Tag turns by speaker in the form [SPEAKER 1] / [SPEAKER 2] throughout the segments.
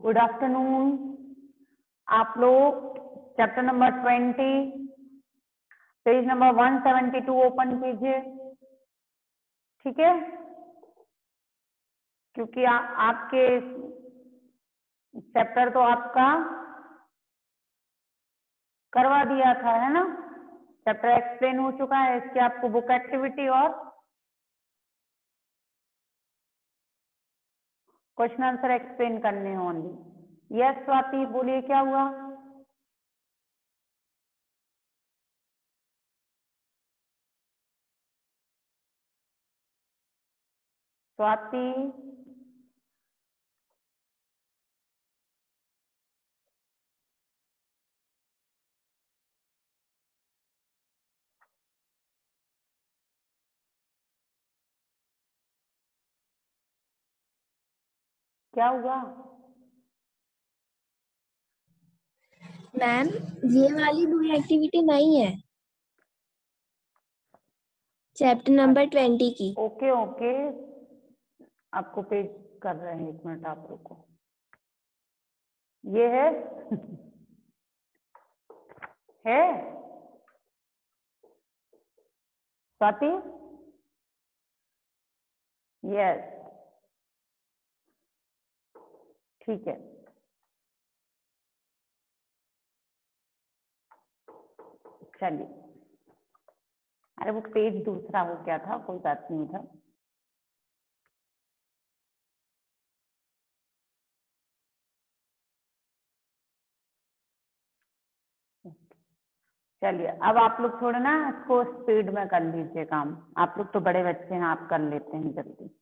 [SPEAKER 1] Good afternoon. आप लोग chapter number 20 page number 172 open कीजिए, ठीक है। क्योंकि आपके चैप्टर तो आपका करवा दिया था, है ना। चैप्टर एक्सप्लेन हो चुका है। इसकी आपको बुक एक्टिविटी और क्वेश्चन आंसर एक्सप्लेन करने होंगे। यस स्वाति बोलिए, क्या हुआ? स्वाति क्या हुआ?
[SPEAKER 2] मैम ये वाली बुक एक्टिविटी नहीं है, चैप्टर नंबर 20 की।
[SPEAKER 1] ओके ओके, आपको पेज कर रहे हैं, एक मिनट आप रुको। ये है है स्वाति? यस, ठीक है। चलिए, अरे वो पेज दूसरा हो गया था, कोई बात नहीं था। चलिए, अब आप लोग थोड़ा ना इसको स्पीड में कर लीजिए काम। आप लोग तो बड़े बच्चे हैं, आप कर लेते हैं जल्दी।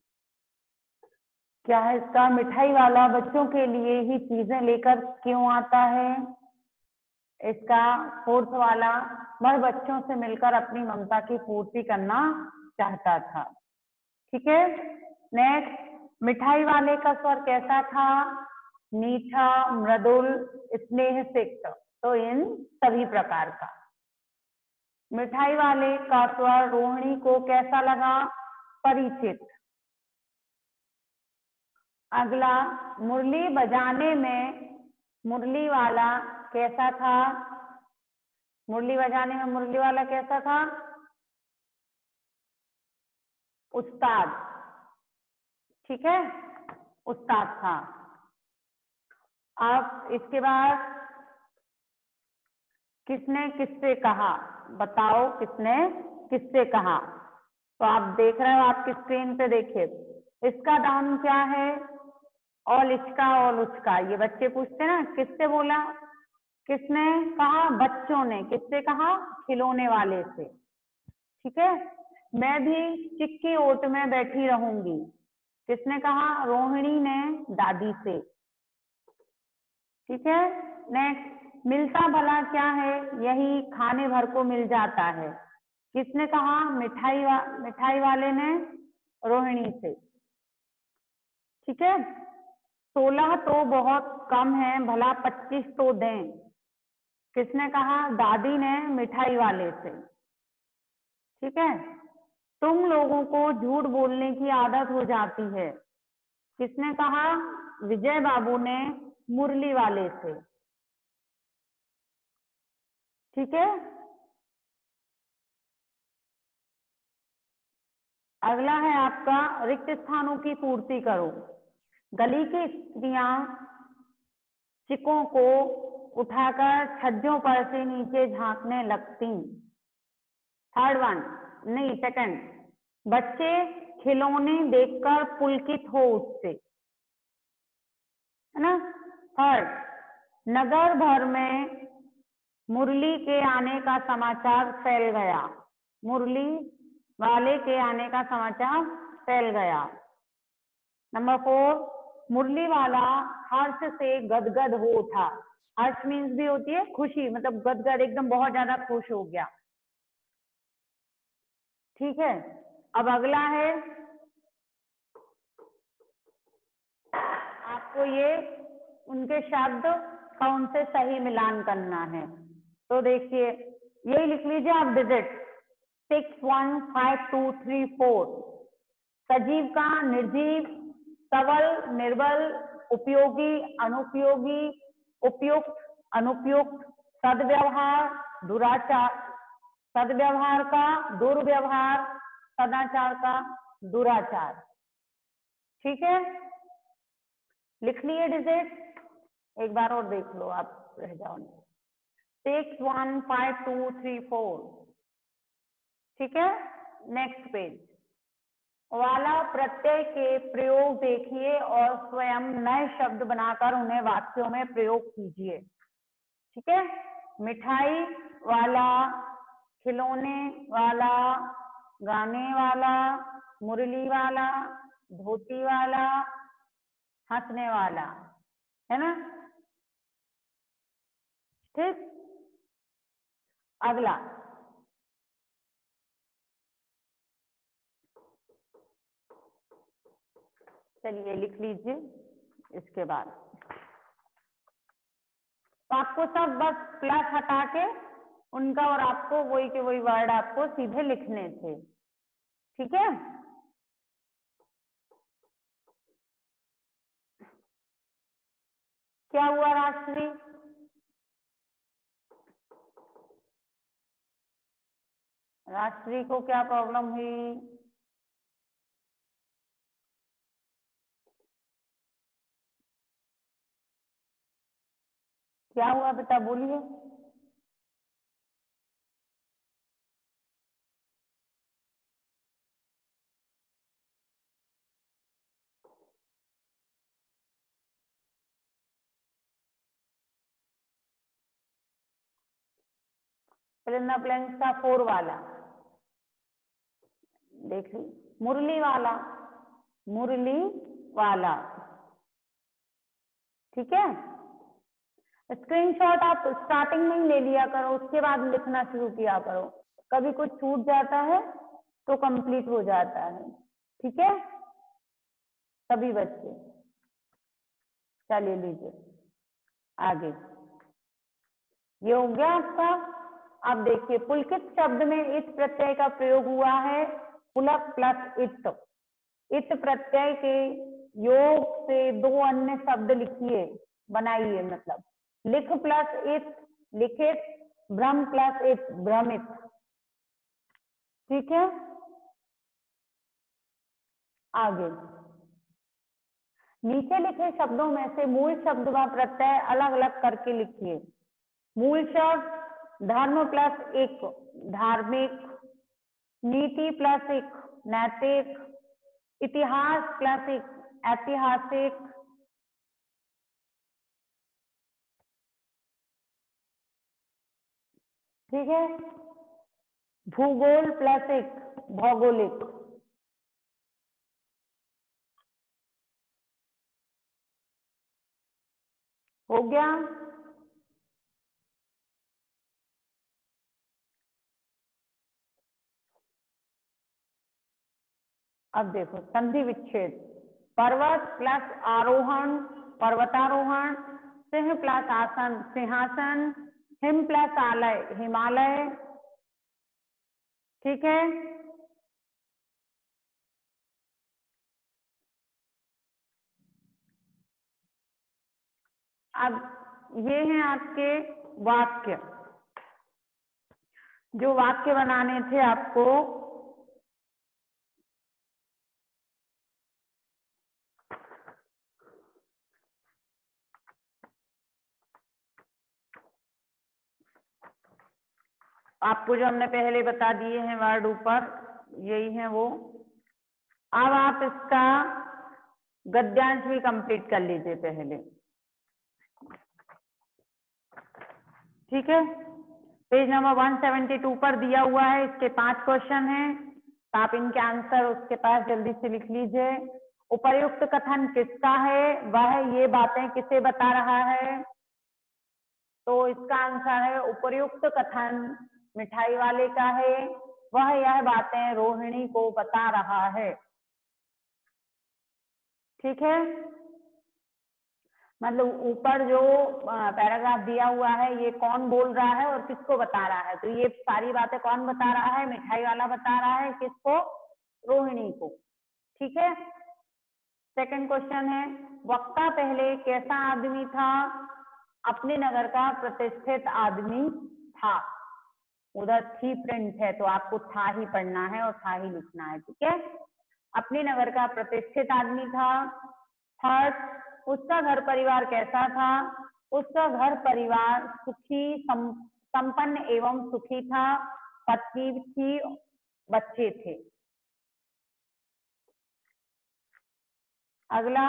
[SPEAKER 1] क्या है इसका? मिठाई वाला बच्चों के लिए ही चीजें लेकर क्यों आता है? इसका फोर्थ वाला, वह बच्चों से मिलकर अपनी ममता की पूर्ति करना चाहता था। ठीक है। नेक्स्ट, मिठाई वाले का स्वर कैसा था? मीठा, मृदुल, स्नेह सिक्त। तो इन सभी प्रकार का। मिठाई वाले का स्वर रोहिणी को कैसा लगा? परिचित। अगला, मुरली बजाने में मुरली वाला कैसा था? मुरली बजाने में मुरली वाला कैसा था? उस्ताद। ठीक है, उस्ताद था। अब इसके बाद किसने किससे कहा? बताओ किसने किससे कहा? तो आप देख रहे हो, आपकी स्क्रीन पे देखिए। इसका दाम क्या है? और इसका और उसका। ये बच्चे पूछते हैं ना, किससे बोला? किसने कहा? बच्चों ने। किससे कहा? खिलौने वाले से। ठीक है। मैं भी चिक्की ओट में बैठी रहूंगी। किसने कहा? रोहिणी ने दादी से। ठीक है। नेक्स्ट, मिलता भला क्या है? यही खाने भर को मिल जाता है। किसने कहा? मिठाई वाले ने रोहिणी से। ठीक है। 16 तो बहुत कम है, भला 25 तो दें। किसने कहा? दादी ने मिठाई वाले से। ठीक है। तुम लोगों को झूठ बोलने की आदत हो जाती है। किसने कहा? विजय बाबू ने मुरली वाले से। ठीक है। अगला है आपका, रिक्त स्थानों की पूर्ति करो। गली की स्त्रियां चिकों को उठाकर छज्जों पर से नीचे झांकने लगती। थर्ड वन, नहीं सेकंड, बच्चे खिलौने देखकर पुलकित हो उठते, है ना। थर्ड, नगर भर में मुरली के आने का समाचार फैल गया। मुरली वाले के आने का समाचार फैल गया। नंबर 4, मुरली वाला हर्ष से गदगद हो उठा। हर्ष मीन्स भी होती है खुशी, मतलब गदगद, एकदम बहुत ज्यादा खुश हो गया। ठीक है। अब अगला है, आपको ये उनके शब्द का उनसे सही मिलान करना है। तो देखिए, यही लिख लीजिए आप डिजिट 6 1 5 2 3 4। सजीव का निर्जीव, सबल निर्बल, उपयोगी, अनुपयोगी, उपयुक्त, अनुपयुक्त, सद्व्यवहार, दुराचार, सद्व्यवहार का दुर्व्यवहार, सदाचार का दुराचार। ठीक है, लिख लिए डिजिट, एक बार और देख लो, आप रह जाओ। 6 1 5 2 3 4। ठीक है, नेक्स्ट पेज वाला प्रत्यय के प्रयोग देखिए और स्वयं नए शब्द बनाकर उन्हें वाक्यों में प्रयोग कीजिए। ठीक है, मिठाई वाला, खिलौने वाला, गाने वाला, मुरली वाला, धोती वाला, हंसने वाला, है ना। ठीक, अगला चलिए लिख लीजिए। इसके बाद तो आपको सब बस प्लस हटा के उनका और आपको वही के वही वर्ड आपको सीधे लिखने थे। ठीक है, क्या हुआ राजश्री? राजश्री को क्या प्रॉब्लम हुई? क्या हुआ बेटा, बोलिए। फिल ब्लैंक्स का 4 वाला देख ली, मुरली वाला, मुरली वाला। ठीक है, स्क्रीनशॉट आप स्टार्टिंग में ही ले लिया करो, उसके बाद लिखना शुरू किया करो। कभी कुछ छूट जाता है तो कंप्लीट हो जाता है। ठीक है, सभी बच्चे चलिए लीजिए आगे। ये हो गया आपका। अब देखिए, पुलकित शब्द में इस प्रत्यय का प्रयोग हुआ है, पुलक प्लस इत। इत प्रत्यय के योग से दो अन्य शब्द लिखिए, बनाइए। मतलब लिख प्लस इत, लिखित, भ्रम प्लस इत, भ्रमित। ठीक है, आगे नीचे लिखे शब्दों में से मूल शब्द व प्रत्यय अलग अलग करके लिखिए। मूल शब्द धर्म प्लस एक, धार्मिक, नीति प्लस एक, नैतिक, इतिहास प्लस एक, ऐतिहासिक, ठीक है, भूगोल प्लस एक, भौगोलिक। हो गया। अब देखो संधि विच्छेद, पर्वत प्लस आरोहण, पर्वतारोहण, सिंह प्लस आसन, सिंहासन, हिम प्लस आलय, हिमालय। ठीक है, अब ये हैं आपके वाक्य, जो वाक्य बनाने थे आपको। आपको जो हमने पहले बता दिए हैं वर्ड ऊपर, यही है वो। अब आप इसका गद्यांश भी कंप्लीट कर लीजिए पहले। ठीक है, पेज नंबर 172 पर दिया हुआ है, इसके 5 क्वेश्चन हैं, तो आप इनके आंसर उसके पास जल्दी से लिख लीजिए। उपर्युक्त कथन किसका है, वह ये बातें किसे बता रहा है? तो इसका आंसर है उपर्युक्त कथन मिठाई वाले का है, वह यह बातें रोहिणी को बता रहा है। ठीक है, मतलब ऊपर जो पैराग्राफ दिया हुआ है ये कौन बोल रहा है और किसको बता रहा है? तो ये सारी बातें कौन बता रहा है? मिठाई वाला बता रहा है। किसको? रोहिणी को। ठीक है, सेकंड क्वेश्चन है, वक्ता पहले कैसा आदमी था? अपने नगर का प्रतिष्ठित आदमी था। उधर थी प्रिंट है तो आपको था ही पढ़ना है और था ही लिखना है, ठीक है। अपने नगर का प्रतिष्ठित आदमी था। थर्ड, उसका घर परिवार कैसा था? उसका घर परिवार सुखी, संपन्न एवं सुखी था। पत्नी थी, बच्चे थे। अगला,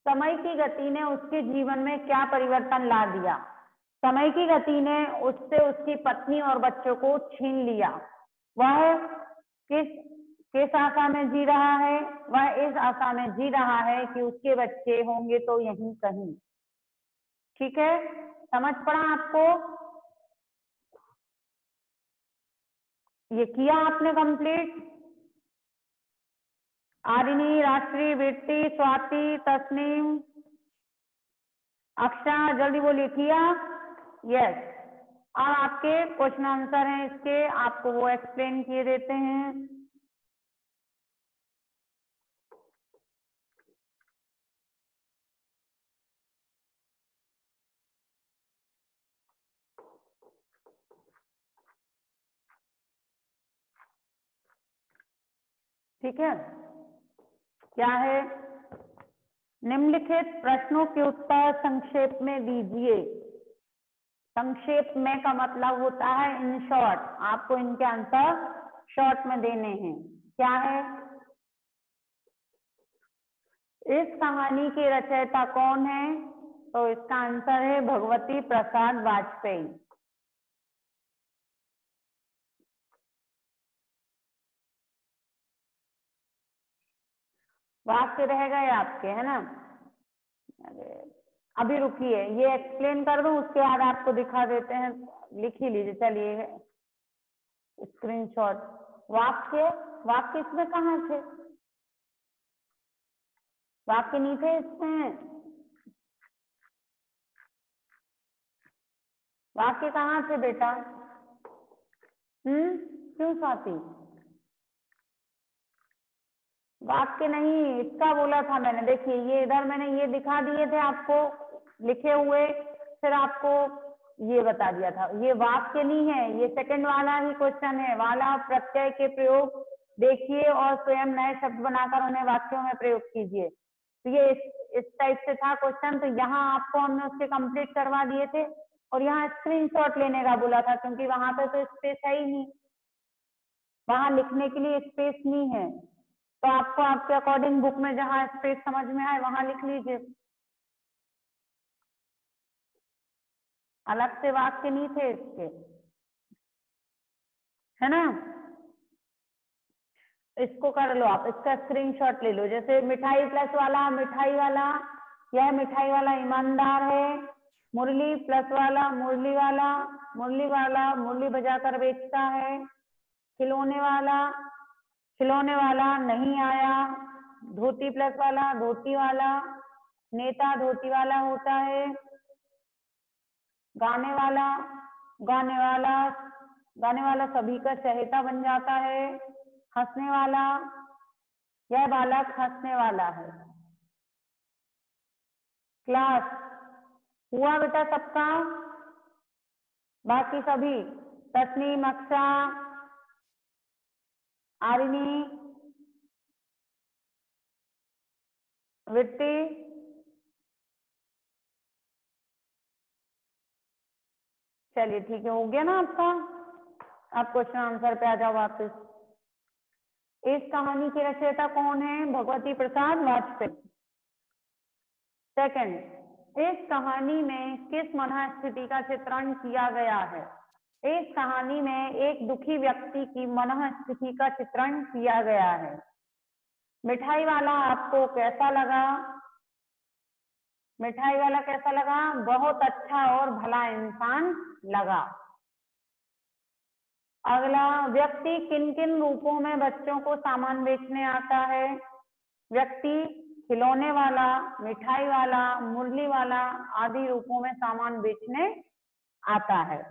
[SPEAKER 1] समय की गति ने उसके जीवन में क्या परिवर्तन ला दिया? समय की गति ने उससे उसकी पत्नी और बच्चों को छीन लिया। वह किस आशा में जी रहा है? वह इस आशा में जी रहा है कि उसके बच्चे होंगे तो यहीं कहीं। ठीक है, समझ पड़ा आपको? ये किया आपने कंप्लीट? आरिनी, राष्ट्रीय, वीरती, स्वाति, तस्नीम, अक्षा, जल्दी बोलिए, किया? यस। अब आपके क्वेश्चन आंसर हैं इसके, आपको वो एक्सप्लेन किए देते हैं। ठीक है, क्या है? निम्नलिखित प्रश्नों के उत्तर संक्षेप में दीजिए। संक्षेप में का मतलब होता है इन शॉर्ट, आपको इनके आंसर शॉर्ट में देने हैं। क्या है? इस कहानी के रचयिता कौन है? तो इसका आंसर है भगवती प्रसाद वाजपेयी। वाक्य रह गए आपके, है ना? अभी रुकिए, ये एक्सप्लेन कर दूं, उसके बाद आपको दिखा देते हैं। लिख ही लीजिए, चलिए स्क्रीनशॉट। वाक्य, वाक्य इसमें कहाँ थे? वाक्य नहीं थे इसमें। वाक्य कहाँ थे बेटा? क्यों स्वाति? वाक्य नहीं, इसका बोला था मैंने। देखिए ये इधर मैंने ये दिखा दिए थे आपको लिखे हुए, फिर आपको ये बता दिया था। ये वाक्य नहीं है, ये सेकंड वाला ही क्वेश्चन है। वाला प्रत्यय के प्रयोग देखिए और स्वयं नए शब्द बनाकर उन्हें वाक्यों में प्रयोग कीजिए। तो ये इस टाइप से था क्वेश्चन। तो यहाँ आपको हमने उसके कंप्लीट करवा दिए थे और यहाँ स्क्रीनशॉट लेने का बोला था, क्योंकि वहां पे तो स्पेस है ही नहीं, वहां लिखने के लिए स्पेस नहीं है। तो आपको आपके अकॉर्डिंग बुक में जहां स्पेस समझ में आए वहां लिख लीजिए। अलग से वाक्य नहीं थे इसके, है ना? इसको कर लो आप, इसका स्क्रीनशॉट ले लो। जैसे मिठाई प्लस वाला, मिठाई वाला, यह मिठाई वाला ईमानदार है। मुरली प्लस वाला, मुरली वाला, मुरली वाला मुरली बजाकर बेचता है। खिलौने वाला, खिलौने वाला नहीं आया। धोती प्लस वाला, धोती वाला, नेता धोती वाला होता है। गाने वाला, गाने वाला, गाने वाला सभी का चहेता बन जाता है। हंसने वाला, यह बालक हंसने वाला है। क्लास हुआ बेटा सबका? बाकी सभी, तस्नीम, अक्षा, आरिनी, विट्टी, चलिए ठीक है, हो गया ना आपका? आप क्वेश्चन आंसर पे आ जाओ वापस। इस कहानी के रचयिता कौन है? भगवती प्रसाद वाजपेयी। सेकंड, इस कहानी में किस मनःस्थिति का चित्रण किया गया है? इस कहानी में एक दुखी व्यक्ति की मनःस्थिति का चित्रण किया गया है। मिठाई वाला आपको कैसा लगा? मिठाई वाला कैसा लगा? बहुत अच्छा और भला इंसान लगा। अगला, व्यक्ति किन किन रूपों में बच्चों को सामान बेचने आता है? व्यक्ति खिलौने वाला, मिठाई वाला, मुरली वाला आदि रूपों में सामान बेचने आता है।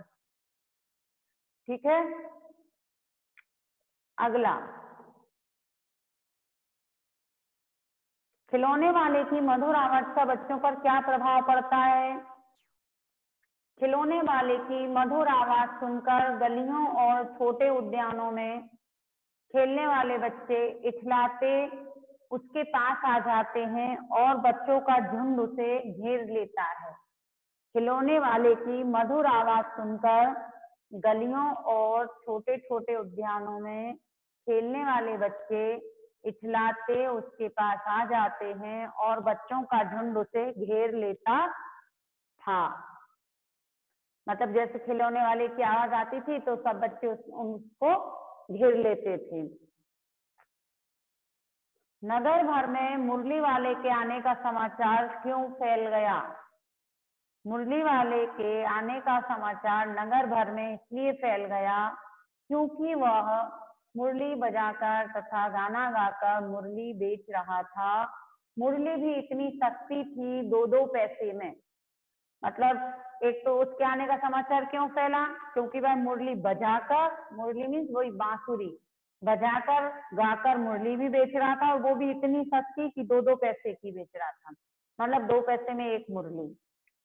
[SPEAKER 1] ठीक है, अगला, खिलौने वाले की मधुर आवाज का बच्चों पर क्या प्रभाव पड़ता है? खिलौने वाले की मधुर आवाज सुनकर गलियों और छोटे उद्यानों में खेलने वाले बच्चे इठलाते उसके पास आ जाते हैं और बच्चों का झुंड उसे घेर लेता है। खिलौने वाले की मधुर आवाज सुनकर गलियों और छोटे छोटे उद्यानों में खेलने वाले बच्चे इठलाते उसके पास आ जाते हैं और बच्चों का झुंड उसे घेर लेता था। मतलब जैसे खिलौने वाले की आवाज आती थी तो सब बच्चे उसको घेर लेते थे। नगर भर में मुरली वाले के आने का समाचार क्यों फैल गया? मुरली वाले के आने का समाचार नगर भर में इसलिए फैल गया क्योंकि वह मुरली बजाकर तथा गाना गाकर मुरली बेच रहा था। मुरली भी इतनी सस्ती थी, 2-2 पैसे में। मतलब एक तो उसके आने का समाचार क्यों फैला? क्योंकि वह मुरली बजाकर, मुरली मीन्स वही बांसुरी बजाकर गाकर मुरली भी बेच रहा था, और वो भी इतनी सस्ती कि 2-2 पैसे की बेच रहा था। मतलब 2 पैसे में एक मुरली,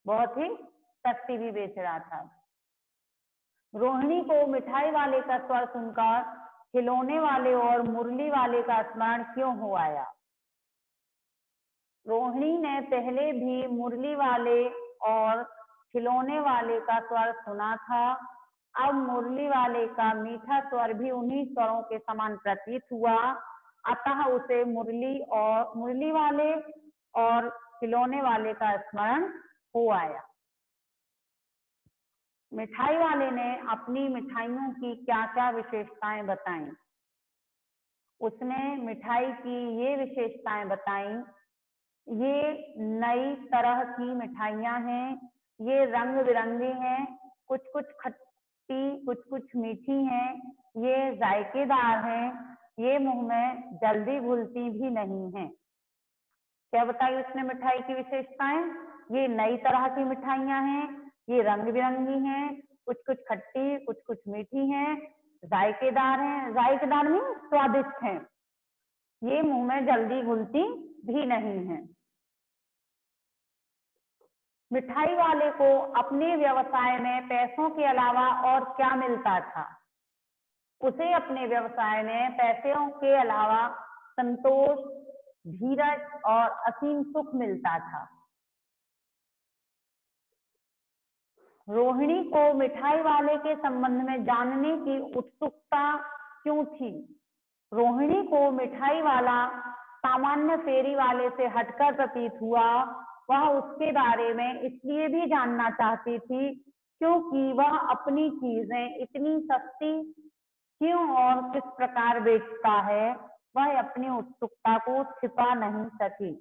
[SPEAKER 1] बहुत ही सस्ती भी बेच रहा था। रोहिणी को मिठाई वाले का स्वर सुनकर खिलौने वाले और मुरली वाले का स्मरण क्यों हो आया? रोहिणी ने पहले भी मुरली वाले और खिलौने वाले का स्वर सुना था। अब मुरली वाले का मीठा स्वर भी उन्हीं स्वरों के समान प्रतीत हुआ, अतः उसे मुरली वाले और खिलौने वाले का स्मरण हो आया। मिठाई वाले ने अपनी मिठाइयों की क्या क्या विशेषताएं बताई? उसने मिठाई की ये विशेषताएं बताई, ये नई तरह की मिठाइयां हैं, ये रंग बिरंगी हैं, कुछ कुछ खट्टी कुछ कुछ मीठी हैं, ये जायकेदार हैं, ये मुंह में जल्दी घुलती भी नहीं हैं। क्या बताई उसने मिठाई की विशेषताएं? ये नई तरह की मिठाइयां हैं, ये रंग बिरंगी हैं, कुछ कुछ खट्टी कुछ कुछ मीठी हैं, जायकेदार हैं, जायकेदार मीन्स स्वादिष्ट हैं, ये मुंह में जल्दी घुलती भी नहीं है। मिठाई वाले को अपने व्यवसाय में पैसों के अलावा और क्या मिलता था? उसे अपने व्यवसाय में पैसों के अलावा संतोष, धीरज और असीम सुख मिलता था। रोहिणी को मिठाई वाले के संबंध में जानने की उत्सुकता क्यों थी? रोहिणी को मिठाई वाला सामान्य फेरी वाले से हटकर प्रतीत हुआ। वह उसके बारे में इसलिए भी जानना चाहती थी क्योंकि वह अपनी चीजें इतनी सस्ती क्यों और किस प्रकार बेचता है। वह अपनी उत्सुकता को छिपा नहीं सकी।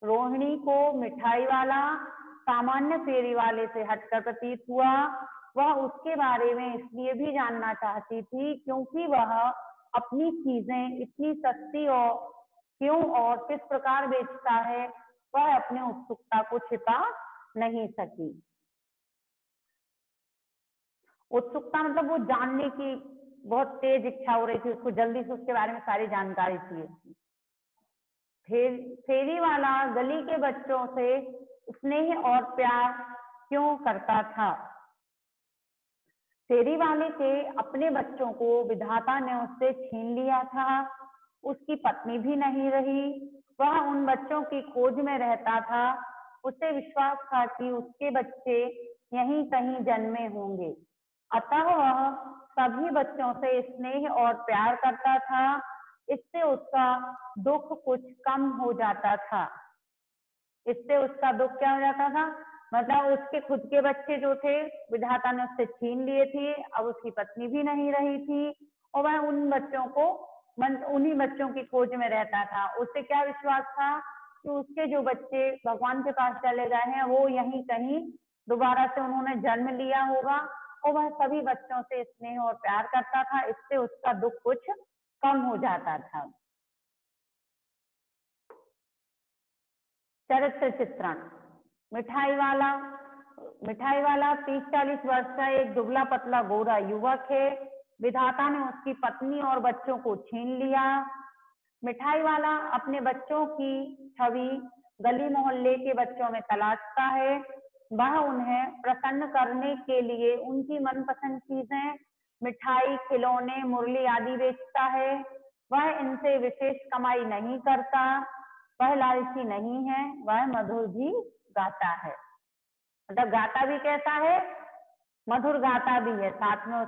[SPEAKER 1] रोहिणी को मिठाई वाला सामान्य फेरी वाले से हटकर प्रतीत हुआ। वह उसके बारे में इसलिए भी जानना चाहती थी क्योंकि वह अपनी चीजें इतनी सस्ती और क्यों और किस प्रकार बेचता है। वह अपनी उत्सुकता को छिपा नहीं सकी। उत्सुकता मतलब वो जानने की बहुत तेज इच्छा हो रही थी, उसको जल्दी से उसके बारे में सारी जानकारी चाहिए थी। फेरी वाला गली के बच्चों से स्नेह और प्यार क्यों करता था? फेरी वाले के अपने बच्चों को विधाता ने उससे छीन लिया था। उसकी पत्नी भी नहीं रही। वह उन बच्चों की खोज में रहता था। उसे विश्वास था कि उसके बच्चे यहीं कहीं जन्मे होंगे, अतः वह सभी बच्चों से स्नेह और प्यार करता था। इससे उसका दुख कुछ कम हो जाता था। इससे उसका दुख क्या हो जाता था? मतलब उसके खुद के बच्चे जो थे विधाता ने उससे छीन लिए थे, अब उसकी पत्नी भी नहीं रही थी और वह उन बच्चों को उन्हीं बच्चों की खोज में रहता था। उसे क्या विश्वास था कि उसके जो बच्चे भगवान के पास चले गए हैं वो यहीं कहीं दोबारा से उन्होंने जन्म लिया होगा, और वह सभी बच्चों से स्नेह और प्यार करता था। इससे उसका दुख कुछ कम हो जाता था। चरित्र चित्रण। मिठाई वाला 30-40 वर्ष का एक दुबला पतला गोरा युवक है। विधाता ने उसकी पत्नी और बच्चों को छीन लिया। मिठाई वाला अपने बच्चों की छवि गली मोहल्ले के बच्चों में तलाशता है। वह उन्हें प्रसन्न करने के लिए उनकी मनपसंद चीजें, मिठाई, खिलौने, मुरली आदि बेचता है। वह इनसे विशेष कमाई नहीं करता, वह लालची नहीं है, वह मधुर भी गाता है। मतलब गाता भी कैसा है? मधुर गाता भी है, साथ में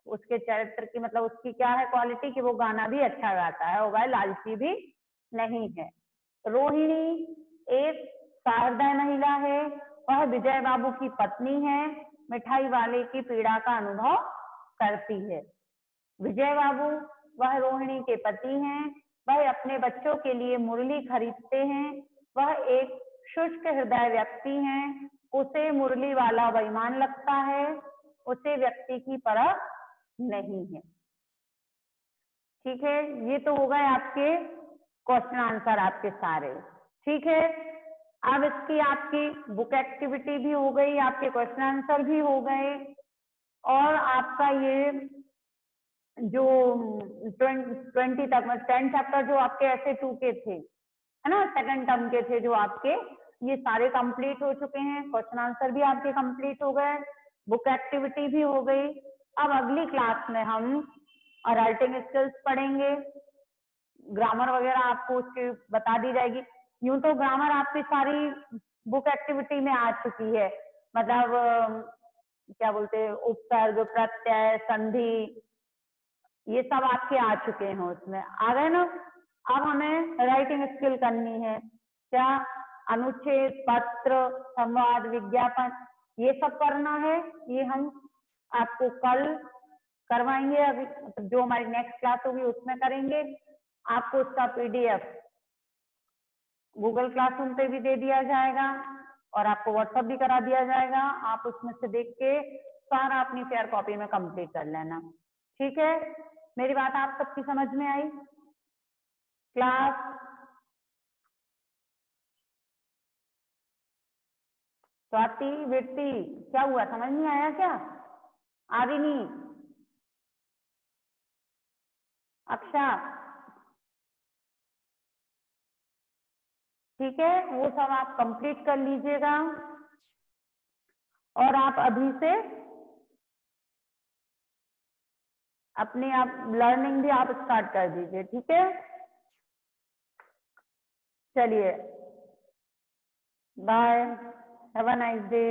[SPEAKER 1] उसके चरित्र की मतलब उसकी क्या है क्वालिटी कि वो गाना भी अच्छा गाता है और वह लालची भी नहीं है। रोहिणी एक सहृदय महिला है, वह विजय बाबू की पत्नी है, मिठाई वाले की पीड़ा का अनुभव करती है। विजय बाबू वह रोहिणी के पति हैं, वह अपने बच्चों के लिए मुरली खरीदते हैं, वह एक शुष्क हृदय व्यक्ति हैं, उसे मुरली वाला बेईमान लगता है, उसे व्यक्ति की परख नहीं है। ठीक है, ये तो हो गए आपके क्वेश्चन आंसर आपके सारे। ठीक है, अब इसकी आपकी बुक एक्टिविटी भी हो गई, आपके क्वेश्चन आंसर भी हो गए और आपका ये जो 20 तक 10 चैप्टर जो आपके ऐसे 2 के थे, है ना, सेकंड टर्म के थे जो आपके, ये सारे कंप्लीट हो चुके हैं। क्वेश्चन आंसर भी आपके कंप्लीट हो गए, बुक एक्टिविटी भी हो गई। अब अगली क्लास में हम राइटिंग स्किल्स पढ़ेंगे, ग्रामर वगैरह आपको उसकी बता दी जाएगी। यूं तो ग्रामर आपकी सारी बुक एक्टिविटी में आ चुकी है, मतलब क्या बोलते हैं, उपसर्ग, प्रत्यय, संधि, ये सब आपके आ चुके हैं, उसमें आ गए ना। अब हमें राइटिंग स्किल करनी है, क्या अनुच्छेद, पत्र, संवाद, विज्ञापन, ये सब करना है। ये हम आपको कल करवाएंगे, अभी जो हमारी नेक्स्ट क्लास होगी उसमें करेंगे। आपको उसका PDF गूगल क्लासरूम पे भी दे दिया जाएगा और आपको व्हाट्सएप भी करा दिया जाएगा। आप उसमें से देख के सारा अपनी फेयर कॉपी में कंप्लीट कर लेना। ठीक है, मेरी बात आप सबकी समझ में आई? क्लास स्वाति, वृत्ति, क्या हुआ, समझ नहीं आया क्या? आदिनी, अक्षा, ठीक है, वो सब आप कंप्लीट कर लीजिएगा और आप अभी से अपनी आप लर्निंग भी आप स्टार्ट कर दीजिए। ठीक है, चलिए, bye, have a nice day.